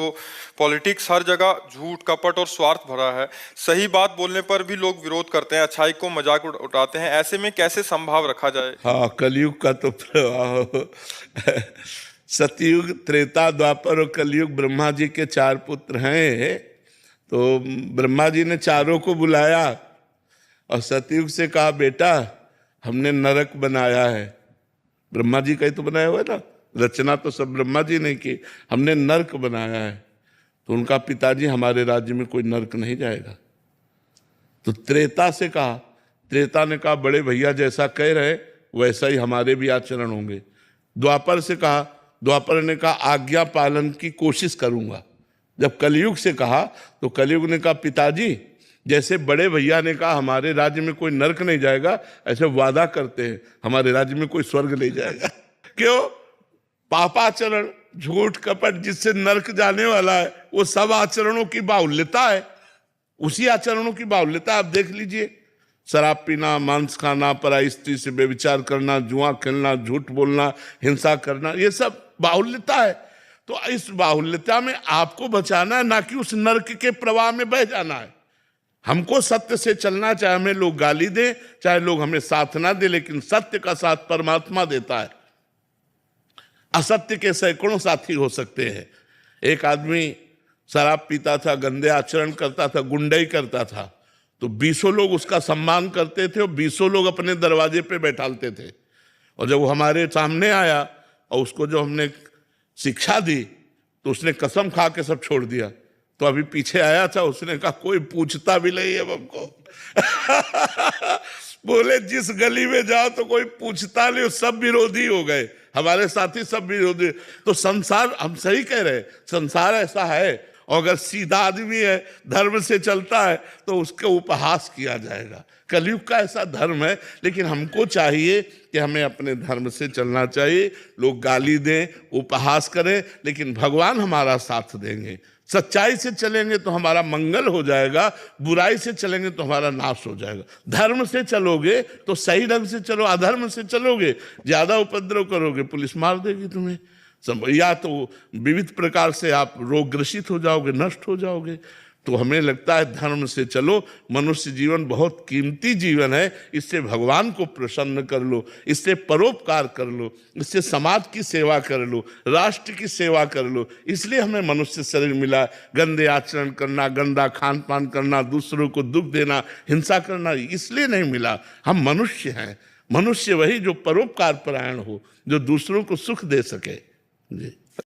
तो पॉलिटिक्स हर जगह झूठ कपट और स्वार्थ भरा है। सही बात बोलने पर भी लोग विरोध करते हैं, अच्छाई को मजाक उठाते हैं। ऐसे में कैसे संभाव रखा जाए? हाँ, कलयुग का तो प्रवाह सतयुग, त्रेता, द्वापर और कलयुग ब्रह्मा जी के 4 पुत्र हैं। तो ब्रह्मा जी ने चारों को बुलाया और सतयुग से कहा, बेटा हमने नरक बनाया है। ब्रह्मा जी का ही तो बनाया हुआ है ना, रचना तो सब ब्रह्मा जी ने की। हमने नरक बनाया है। तो उनका पिताजी, हमारे राज्य में कोई नरक नहीं जाएगा। तो त्रेता से कहा, त्रेता ने कहा, बड़े भैया जैसा कह रहे वैसा ही हमारे भी आचरण होंगे। द्वापर से कहा, द्वापर ने कहा आज्ञा पालन की कोशिश करूंगा। जब कलयुग से कहा तो कलयुग ने कहा, पिताजी जैसे बड़े भैया ने कहा हमारे राज्य में कोई नरक नहीं जाएगा, ऐसे वादा करते हैं हमारे राज्य में कोई स्वर्ग नहीं जाएगा। क्यों? पापाचरण, झूठ कपट जिससे नरक जाने वाला है, वो सब आचरणों की बाहुल्यता है। उसी आचरणों की बाहुल्यता आप देख लीजिए। शराब पीना, मांस खाना, पराई स्त्री से बेविचार करना, जुआ खेलना, झूठ बोलना, हिंसा करना, ये सब बाहुल्यता है। तो इस बाहुल्यता में आपको बचाना है, ना कि उस नरक के प्रवाह में बह जाना है। हमको सत्य से चलना, चाहे हमें लोग गाली दें, चाहे लोग हमें साथ ना दे, लेकिन सत्य का साथ परमात्मा देता है। असत्य के सैकड़ों साथी हो सकते हैं। एक आदमी शराब पीता था, गंदे आचरण करता था, गुंडई करता था, तो 20 लोग उसका सम्मान करते थे और 20 लोग अपने दरवाजे पे बैठालते थे। और जब वो हमारे सामने आया और उसको जो हमने शिक्षा दी तो उसने कसम खा के सब छोड़ दिया। तो अभी पीछे आया था, उसने कहा कोई पूछता भी नहीं है हमको। बोले जिस गली में जाओ तो कोई पूछता नहीं, सब विरोधी हो गए, हमारे साथी सब विरोधी। तो संसार, हम सही कह रहे हैं, संसार ऐसा है। और अगर सीधा आदमी है, धर्म से चलता है, तो उसका उपहास किया जाएगा। कलयुग का ऐसा धर्म है। लेकिन हमको चाहिए कि हमें अपने धर्म से चलना चाहिए। लोग गाली दें, उपहास करें, लेकिन भगवान हमारा साथ देंगे। सच्चाई से चलेंगे तो हमारा मंगल हो जाएगा, बुराई से चलेंगे तो हमारा नाश हो जाएगा। धर्म से चलोगे तो सही ढंग से चलो, अधर्म से चलोगे, ज्यादा उपद्रव करोगे, पुलिस मार देगी तुम्हें, या तो विविध प्रकार से आप रोग ग्रसित हो जाओगे, नष्ट हो जाओगे। तो हमें लगता है धर्म से चलो। मनुष्य जीवन बहुत कीमती जीवन है, इससे भगवान को प्रसन्न कर लो, इससे परोपकार कर लो, इससे समाज की सेवा कर लो, राष्ट्र की सेवा कर लो। इसलिए हमें मनुष्य शरीर मिला। गंदे आचरण करना, गंदा खान पान करना, दूसरों को दुख देना, हिंसा करना इसलिए नहीं मिला। हम मनुष्य हैं। मनुष्य वही जो परोपकार परायण हो, जो दूसरों को सुख दे सके। जी।